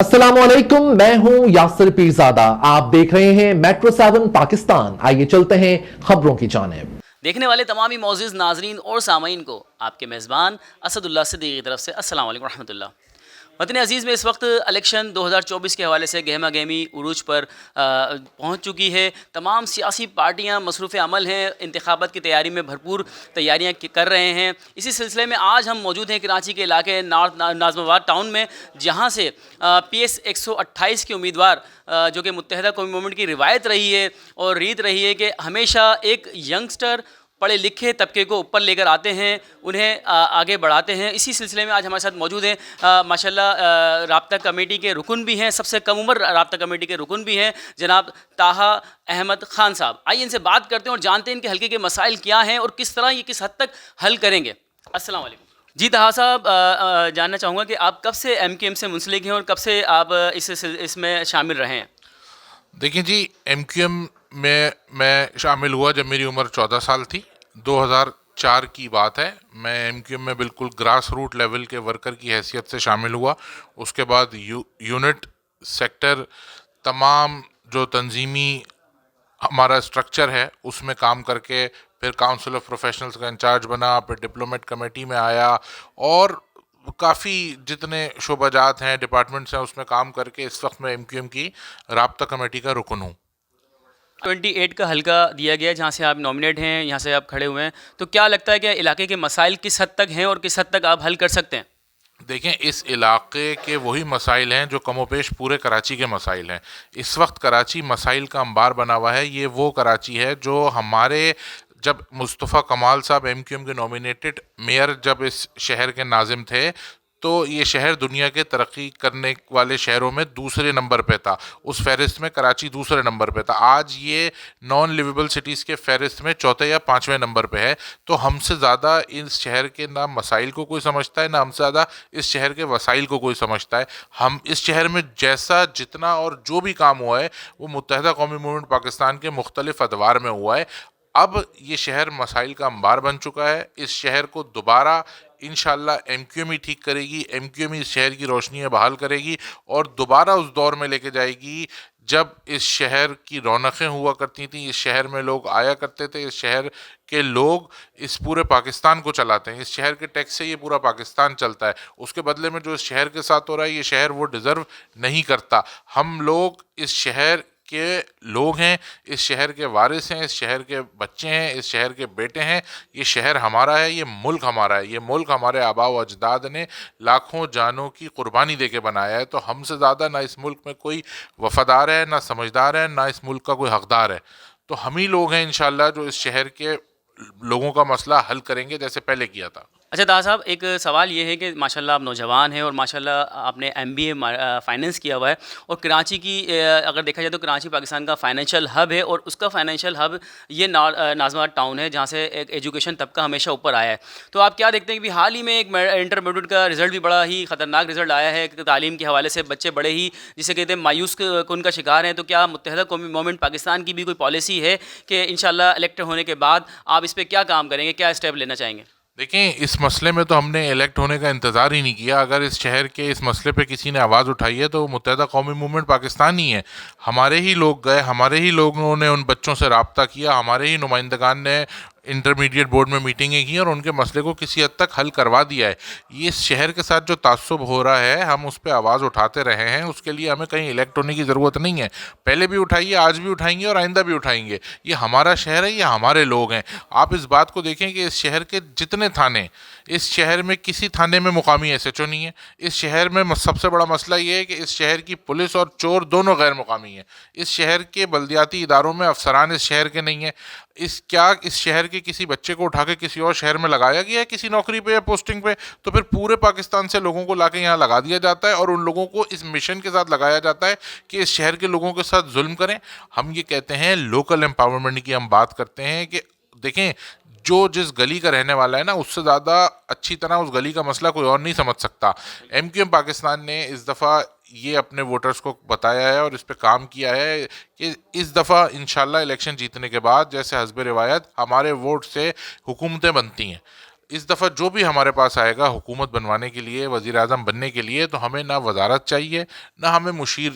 अस्सलाम वालेकुम, मैं हूं यासिर पीरजादा। आप देख रहे हैं मेट्रो 7 पाकिस्तान। आइए चलते हैं खबरों की जानिब। देखने वाले तमाम ही मौजूद नाजरीन और सामीन को आपके मेज़बान असदुल्ला सिद्दीकी की तरफ से अस्सलाम वालेकुम रहमतुल्लाह। वतन अज़ीज़ में इस वक्त इलेक्शन 2024 के हवाले से गहमा गहमी उरूज पर पहुँच चुकी है। तमाम सियासी पार्टियाँ मसरूफ़ अमल हैं, इंतखाबात की तैयारी में भरपूर तैयारियाँ कर रहे हैं। इसी सिलसिले में आज हम मौजूद हैं कराची के इलाके नॉर्थ नाज़माबाद टाउन में, जहाँ से PS 128 के उम्मीदवार जो कि मुत्तहदा कौमी मूवमेंट की रिवायत रही है और रीत रही है कि हमेशा एक यंगस्टर पढ़े लिखे तबके को ऊपर लेकर आते हैं, उन्हें आगे बढ़ाते हैं। इसी सिलसिले में आज हमारे साथ मौजूद हैं माशाल्लाह राब्ता कमेटी के रुकन भी हैं, सबसे कम उम्र राब्ता कमेटी के रुकन भी हैं, जनाब ताहा अहमद खान साहब। आइए इनसे बात करते हैं और जानते हैं इनके हल्के के मसाइल क्या हैं और किस तरह ये किस हद तक हल करेंगे। अस्सलाम वालेकुम जी। ताहा साहब, जानना चाहूँगा कि आप कब से MQM से मुंसलिक हैं और कब से आप इसमें शामिल रहे हैं? देखिए जी, MQM में मैं शामिल हुआ जब मेरी उम्र 14 साल थी। 2004 की बात है। मैं MQM में बिल्कुल ग्रास रूट लेवल के वर्कर की हैसियत से शामिल हुआ। उसके बाद यूनिट सेक्टर तमाम जो तंजीमी हमारा स्ट्रक्चर है उसमें काम करके फिर काउंसिल ऑफ प्रोफेशनल्स का इंचार्ज बना, फिर डिप्लोमेट कमेटी में आया और काफ़ी जितने शोबाजात हैं, डिपार्टमेंट्स हैं, उसमें काम करके इस वक्त मैं MQM की राब्ता कमेटी का रुकन हूँ। 28 का हल्का दिया गया है जहाँ से आप नॉमिनेट हैं, यहाँ से आप खड़े हुए हैं, तो क्या लगता है कि इलाके के मसाइल किस हद तक हैं और किस हद तक आप हल कर सकते हैं? देखें, इस इलाके के वही मसाइल हैं जो कमोपेश पूरे कराची के मसाइल हैं। इस वक्त कराची मसाइल का अंबार बना हुआ है। ये वो कराची है जो हमारे जब मुस्तफ़ा कमाल साहब MQM के नॉमिनेटेड मेयर जब इस शहर के नाजिम थे तो ये शहर दुनिया के तरक्की करने वाले शहरों में दूसरे नंबर पे था। उस फहरिस्त में कराची दूसरे नंबर पे था। आज ये नॉन लिवेबल सिटीज़ के फहरिस्त में चौथे या पाँचवें नंबर पे है। तो हमसे ज़्यादा इस शहर के ना मसाइल को कोई समझता है, ना हमसे ज़्यादा इस शहर के वसाइल को कोई समझता है। हम इस शहर में जैसा जितना और जो भी काम हुआ है वो मुत्तहदा कौमी मूवमेंट पाकिस्तान के मुख्तलिफ अदवार में हुआ है। अब ये शहर मसाइल का अंबार बन चुका है। इस शहर को दोबारा इंशाल्लाह MQM ही ठीक करेगी। MQM ही इस शहर की रोशनियाँ बहाल करेगी और दोबारा उस दौर में लेके जाएगी जब इस शहर की रौनकें हुआ करती थी, इस शहर में लोग आया करते थे, इस शहर के लोग इस पूरे पाकिस्तान को चलाते हैं। इस शहर के टैक्स से ये पूरा पाकिस्तान चलता है। उसके बदले में जो इस शहर के साथ हो रहा है, ये शहर वो डिज़र्व नहीं करता। हम लोग इस शहर के लोग हैं, इस शहर के वारिस हैं, इस शहर के बच्चे हैं, इस शहर के बेटे हैं। ये शहर हमारा है, ये मुल्क हमारा है। ये मुल्क हमारे आबा व अजदाद ने लाखों जानों की कुर्बानी दे के बनाया है। तो हमसे ज़्यादा ना इस मुल्क में कोई वफादार है, ना समझदार है, ना इस मुल्क का कोई हकदार है। तो हम ही लोग हैं इंशाल्लाह जो इस शहर के लोगों का मसला हल करेंगे जैसे पहले किया था। अच्छा ताहा साहब, एक सवाल ये है कि माशाल्लाह आप नौजवान हैं और माशाल्लाह आपने MBA फ़ाइनेंस किया हुआ है और कराची की अगर देखा जाए तो कराची पाकिस्तान का फ़ाइनेंशियल हब है और उसका फ़ाइनेंशियल हब ये नाज़माबाद टाउन है, जहाँ से एक एजुकेशन तबका हमेशा ऊपर आया है। तो आप क्या देखते हैं कि हाल ही में एक इंटरमीडिएट का रिज़ल्ट भी बड़ा ही ख़तरनाक रिज़ल्ट आया है, तालीम के हवाले से बच्चे बड़े ही जिसे कहते हैं मायूस कन का शिकार हैं। तो क्या मुत्तहदा कौमी मूवमेंट पाकिस्तान की भी कोई पॉलिसी है कि इंशाल्लाह इलेक्ट होने के बाद आप इस पर क्या काम करेंगे, क्या स्टेप लेना चाहेंगे? देखें, इस मसले में तो हमने इलेक्ट होने का इंतज़ार ही नहीं किया। अगर इस शहर के इस मसले पे किसी ने आवाज़ उठाई है तो मुत्तहदा कौमी मूवमेंट पाकिस्तान ही है। हमारे ही लोग गए, हमारे ही लोगों ने उन बच्चों से रब्ता किया, हमारे ही नुमाइंदगान ने इंटरमीडिएट बोर्ड में मीटिंगें की और उनके मसले को किसी हद तक हल करवा दिया है। ये इस शहर के साथ जो तासुब हो रहा है, हम उस पर आवाज़ उठाते रहे हैं। उसके लिए हमें कहीं इलेक्ट होने की ज़रूरत नहीं है। पहले भी उठाइए, आज भी उठाएंगे और आइंदा भी उठाएंगे। ये हमारा शहर है, ये हमारे लोग हैं। आप इस बात को देखें कि इस शहर के जितने थाने, इस शहर में किसी थाने में मुकामी SHO नहीं है। इस शहर में सबसे बड़ा मसला ये है कि इस शहर की पुलिस और चोर दोनों गैर मुकामी हैं। इस शहर के बल्दियाती इदारों में अफसरान इस शहर के नहीं हैं। इस शहर के किसी बच्चे को उठा के किसी और शहर में लगाया गया है किसी नौकरी पे या पोस्टिंग पे, तो फिर पूरे पाकिस्तान से लोगों को लाके यहाँ लगा दिया जाता है और उन लोगों को इस मिशन के साथ लगाया जाता है कि इस शहर के लोगों के साथ जुल्म करें। हम ये कहते हैं लोकल एम्पावरमेंट की, हम बात करते हैं कि देखें, जो जिस गली का रहने वाला है ना, उससे ज़्यादा अच्छी तरह उस गली का मसला कोई और नहीं समझ सकता। MQM पाकिस्तान ने इस दफ़ा ये अपने वोटर्स को बताया है और इस पे काम किया है कि इस दफ़ा इंशाल्लाह इलेक्शन जीतने के बाद जैसे हस्ब रिवायत हमारे वोट से हुकूमतें बनती हैं। اس دفعہ جو بھی ہمارے پاس آئے گا حکومت بنوانے کے لیے، وزیر اعظم بننے کے لیے، تو ہمیں نہ وزارت چاہیے، نہ ہمیں مشیر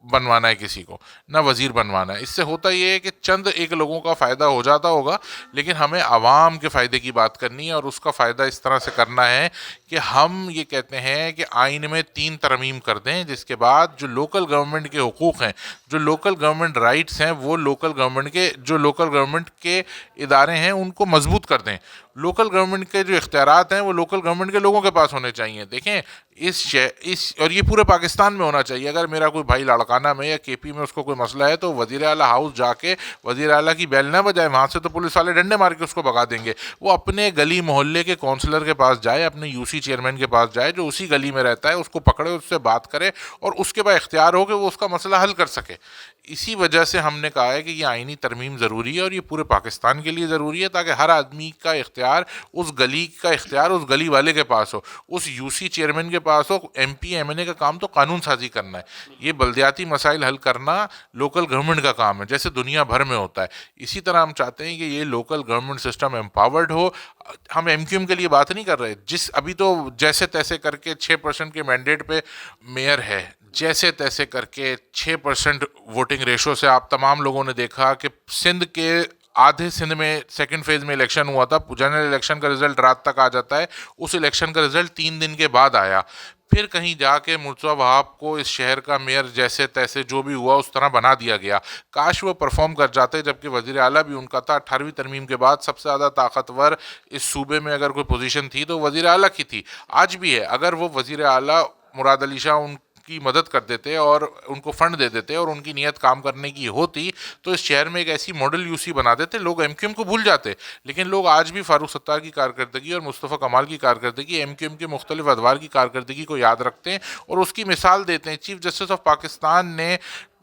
بنوانا ہے کسی کو، نہ وزیر بنوانا ہے۔ اس سے ہوتا یہ ہے کہ چند ایک لوگوں کا فائدہ ہو جاتا ہوگا، لیکن ہمیں عوام کے فائدے کی بات کرنی ہے، اور اس کا فائدہ اس طرح سے کرنا ہے کہ ہم یہ کہتے ہیں کہ آئین میں 3 ترمیم کر دیں، جس کے بعد جو لوکل گورنمنٹ کے حقوق ہیں، جو لوکل گورنمنٹ رائٹس ہیں، وہ لوکل گورنمنٹ کے ادارے ہیں ان کو مضبوط کر دیں۔ لوکل گورنمنٹ کے جو اختیارات ہیں وہ لوکل گورنمنٹ کے لوگوں کے پاس ہونے چاہیے۔ دیکھیں اور یہ پورے پاکستان میں ہونا چاہیے۔ اگر میرا کوئی بھائی لاڑکانہ میں یا کے پی میں اس کو کوئی مسئلہ ہے تو وزیر اعلیٰ ہاؤس جا کے وزیر اعلیٰ کی بیل نہ بجائے، وہاں سے تو پولیس والے ڈنڈے مار کے اس کو بھگا دیں گے۔ وہ اپنے گلی محلے کے کونسلر کے پاس جائے، اپنے یو سی چیئرمین کے پاس جائے جو اسی گلی میں رہتا ہے، اس کو پکڑے، اس سے بات کرے، اور اس کے بعد اختیار ہو کہ وہ اس کا مسئلہ حل کر سکے۔ اسی وجہ سے ہم نے کہا ہے کہ یہ آئینی ترمیم ضروری ہے، اور یہ پورے پاکستان کے لیے ضروری ہے، تاکہ ہر آدمی کا اختیار اس گلی والے کے پاس ہو، اس یو سی چیئرمین کے پاس ہو۔ ایم پی ایم این اے کا کام تو قانون سازی کرنا ہے، یہ بلدیاتی مسائل حل کرنا لوکل گورنمنٹ کا کام ہے، جیسے دنیا بھر میں ہوتا ہے۔ اسی طرح ہم چاہتے ہیں کہ یہ لوکل گورنمنٹ سسٹم امپاورڈ ہو۔ ہم ایم کیو ایم کے لیے بات نہیں کر رہے، ابھی تو جیسے تیسے کر کے 6% کے مینڈیٹ پہ میئر ہے، جیسے تیسے کر کے 6% ووٹنگ ریشو سے آپ تمام لوگوں نے دیکھا کہ سندھ کے آدھے سندھ میں سیکنڈ فیز میں الیکشن ہوا تھا، جنرل الیکشن کا رزلٹ رات تک آ جاتا ہے، اس الیکشن کا رزلٹ 3 دن کے بعد آیا۔ پھر کہیں جا کے مرتضیٰ وہاب کو اس شہر کا میئر جیسے تیسے جو بھی ہوا اس طرح بنا دیا گیا۔ کاش وہ پرفارم کر جاتے، جبکہ وزیر اعلیٰ بھی ان کا تھا۔ 18ویں ترمیم کے بعد سب سے زیادہ طاقتور اس صوبے میں اگر کوئی پوزیشن تھی تو وزیر اعلیٰ کی تھی، آج بھی ہے۔ اگر وہ وزیر اعلیٰ مراد علی شاہ ان کی مدد کر دیتے اور ان کو فنڈ دے دیتے اور ان کی نیت کام کرنے کی ہوتی تو اس شہر میں ایک ایسی ماڈل یو سی بنا دیتے، لوگ ایم کیو ایم کو بھول جاتے۔ لیکن لوگ آج بھی فاروق ستار کی کارکردگی اور مصطفیٰ کمال کی کارکردگی، ایم کیو ایم کے مختلف ادوار کی کارکردگی کو یاد رکھتے ہیں اور اس کی مثال دیتے ہیں۔ چیف جسٹس آف پاکستان نے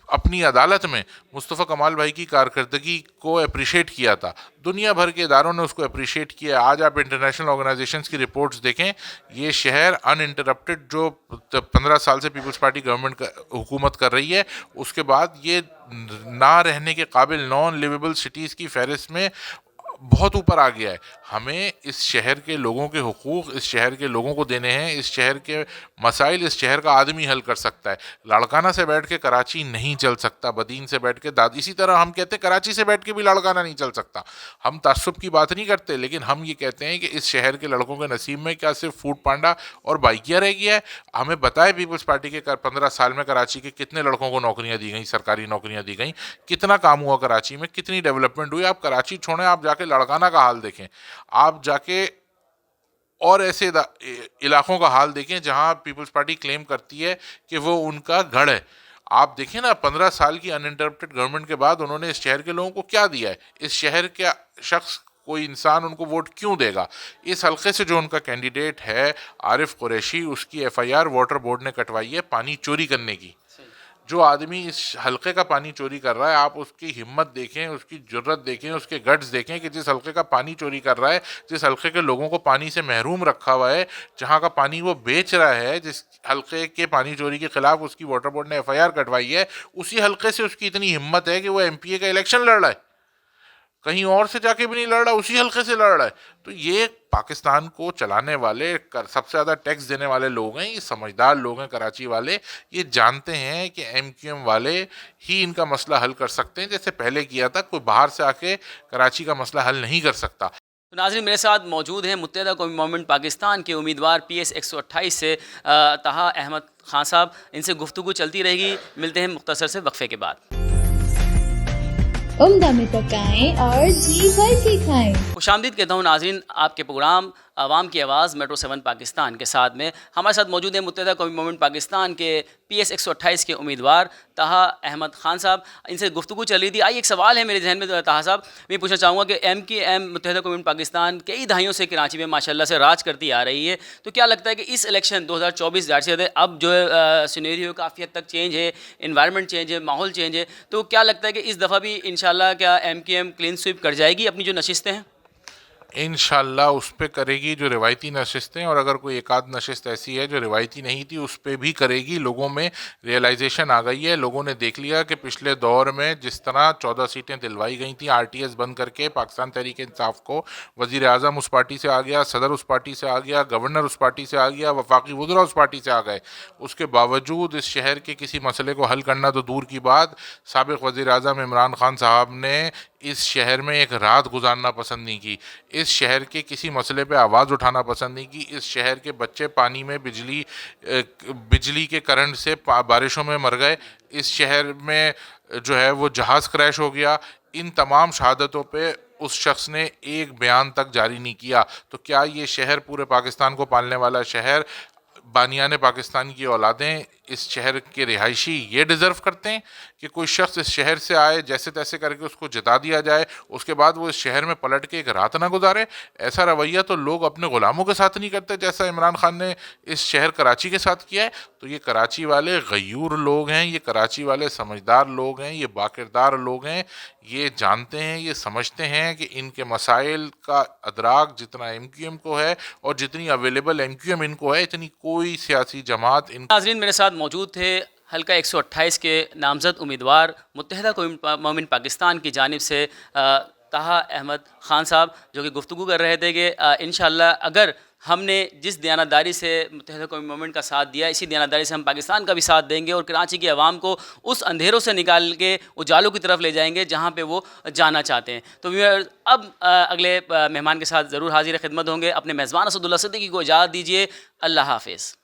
اپنی عدالت میں مصطفیٰ کمال بھائی کی کارکردگی کو اپریشیٹ کیا تھا، دنیا بھر کے اداروں نے اس کو اپریشیٹ کیا۔ آج آپ انٹرنیشنل آرگنائزیشنز کی رپورٹس دیکھیں، یہ شہر ان انٹرپٹڈ جو 15 سال سے پیپلز پارٹی گورنمنٹ حکومت کر رہی ہے، اس کے بعد یہ نہ رہنے کے قابل نان لیویبل سٹیز کی فہرست میں بہت اوپر آ گیا ہے۔ ہمیں اس شہر کے لوگوں کے حقوق اس شہر کے لوگوں کو دینے ہیں، اس شہر کے مسائل اس شہر کا آدمی حل کر سکتا ہے۔ لاڑکانہ سے بیٹھ کے کراچی نہیں چل سکتا، بدین سے بیٹھ کے اسی طرح ہم کہتے ہیں کراچی سے بیٹھ کے بھی لاڑکانہ نہیں چل سکتا۔ ہم تعصب کی بات نہیں کرتے، لیکن ہم یہ کہتے ہیں کہ اس شہر کے لڑکوں کے نصیب میں کیا صرف فوڈ پانڈا اور بائکیا رہ گیا ہے؟ ہمیں بتائے پیپلز پارٹی کے 15 سال میں کراچی کے کتنے لڑکوں کو نوکریاں دی گئیں، سرکاری نوکریاں دی گئیں، کتنا کام ہوا کراچی میں، کتنی ڈیولپمنٹ ہوئی۔ آپ کراچی چھوڑیں، آپ جا کے لاڑکانہ کا حال دیکھیں، آپ جا کے اور ایسے علاقوں کا حال دیکھیں جہاں پیپلز پارٹی کلیم کرتی ہے کہ وہ ان کا گڑھ ہے۔ آپ دیکھیں نا، 15 سال کی ان انٹرپٹڈ گورنمنٹ کے بعد انہوں نے اس شہر کے لوگوں کو کیا دیا ہے؟ اس شہر کے شخص کوئی انسان ان کو ووٹ کیوں دے گا؟ اس حلقے سے جو ان کا کینڈیڈیٹ ہے عارف قریشی، اس کی F I R water board نے کٹوائی ہے پانی چوری کرنے کی۔ جو آدمی اس حلقے کا پانی چوری کر رہا ہے، آپ اس کی ہمت دیکھیں، اس کی جرت دیکھیں، اس کے گٹس دیکھیں کہ جس حلقے کا پانی چوری کر رہا ہے، جس حلقے کے لوگوں کو پانی سے محروم رکھا ہوا ہے، جہاں کا پانی وہ بیچ رہا ہے، جس حلقے کے پانی چوری کے خلاف اس کی واٹر بورڈ نے ایف آئی آر کٹوائی ہے، اسی حلقے سے اس کی اتنی ہمت ہے کہ وہ ایم پی اے کا الیکشن لڑ رہا ہے، کہیں اور سے جا کے بھی نہیں لڑ رہا، اسی حلقے سے لڑ رہا ہے۔ تو یہ پاکستان کو چلانے والے، سب سے زیادہ ٹیکس دینے والے لوگ ہیں، یہ سمجھدار لوگ ہیں کراچی والے، یہ جانتے ہیں کہ ایم کیو ایم والے ہی ان کا مسئلہ حل کر سکتے ہیں، جیسے پہلے کیا تھا، کوئی باہر سے آ کے کراچی کا مسئلہ حل نہیں کر سکتا۔ تو ناظرین، میرے ساتھ موجود ہیں متحدہ قومی موومنٹ پاکستان کے امیدوار پی ایس 128 سے طہا احمد خان صاحب، ان سے گفتگو چلتی رہے گی۔ ملتے ہیں مختصر سے وقفے کے بعد۔ عمدہ میں پکائیں اور جی بھر کے کھائیں۔ خوش آمدید کہتا ہوں ناظرین آپ کے پروگرام عوام کی آواز میٹرو 7 پاکستان کے ساتھ میں۔ ہمارے ساتھ موجود ہیں متحدہ قومی موومنٹ پاکستان کے پی ایس 128 کے امیدوار طہا احمد خان صاحب، ان سے گفتگو چل رہی تھی۔ آئی ایک سوال ہے میرے ذہن میں طہا صاحب، میں پوچھنا چاہوں گا کہ ایم کی ایم متحدہ قومی پاکستان کئی دہائیوں سے کراچی میں ماشاءاللہ سے راج کرتی آ رہی ہے، تو کیا لگتا ہے کہ اس الیکشن 2024 ظاہر سی بات ہے اب جو ہے سینیریو کافی حد تک چینج ہے، انوائرمنٹ چینج ہے، ماحول چینج ہے، تو کیا لگتا ہے کہ اس دفعہ بھی انشاءاللہ کیا ایم کی ایم کلین سویپ کر جائے گی اپنی جو نشستیں ہیں؟ इंशाल्लाह उस पे करेगी जो रिवायती नशिस्तें, और अगर कोई एक आध नशिस्त ऐसी है जो रिवायती नहीं थी उस पे भी करेगी। लोगों में रियलाइजेशन आ गई है, लोगों ने देख लिया कि पिछले दौर में जिस तरह 14 सीटें दिलवाई गई थी आरटीएस बंद करके पाकिस्तान तहरीक इंसाफ को, वज़ीर आज़म उस पार्टी से आ गया, सदर उस पार्टी से आ गया, गवर्नर उस पार्टी से आ गया, वफाकी वज़रा उस पार्टी से आ गए, उसके बावजूद इस शहर के किसी मसले को हल करना तो दूर की बात, साबिक़ वज़ीर आज़म इमरान खान साहब ने इस शहर में एक रात गुजारना पसंद नहीं की, इस शहर के किसी मसले पे आवाज़ उठाना पसंद नहीं की, इस शहर के बच्चे पानी में बिजली के करंट से बारिशों में मर गए, इस शहर में जो है वो जहाज़ क्रैश हो गया। इन तमाम शहादतों पे उस शख्स ने एक बयान तक जारी नहीं किया। तो क्या ये शहर पूरे पाकिस्तान को पालने वाला शहर, बानियान पाकिस्तान की औलादें, इस शहर के रिहायशी ये डिज़र्व करते हैं कि कोई शख्स इस शहर से आए, जैसे तैसे करके उसको जिता दिया जाए, उसके बाद वो इस शहर में पलट के एक रात ना गुजारे? ऐसा रवैया तो लोग अपने ग़ुलामों के साथ नहीं करते जैसा इमरान खान ने इस शहर कराची के साथ किया है। तो ये कराची वाले गयूर लोग हैं, ये कराची वाले समझदार लोग हैं, ये बाकिरदार लोग हैं, ये जानते हैं, ये समझते हैं कि इनके मसाइल का अदराक जितना MQM को है और जितनी अवेलेबल MQM इनको है, इतनी कोई सियासी जमात इन। नाज़रीन, मेरे साथ मौजूद थे हल्का 128 के नामज़द उम्मीदवार मुत्तहिदा कौम मोमिन पाकिस्तान की जानिब से ताहा अहमद ख़ान साहब, जो कि गुफ्तगू कर रहे थे कि इंशाअल्लाह अगर हमने जिस दयानतदारी से मुत्तहिदा कौम मोमिन का साथ दिया, इसी दयानतदारी से हम पाकिस्तान का भी साथ देंगे और कराची की आवाम को उस अंधेरों से निकाल के उजालों की तरफ ले जाएंगे जहाँ पे वो जाना चाहते हैं। तो व्यूअर्स, अब अगले मेहमान के साथ ज़रूर हाजिर खिदमत होंगे। अपने मेज़बान असदुल्ला सिद्दीकी को इजाज़त दीजिए। अल्लाह हाफ़िज़।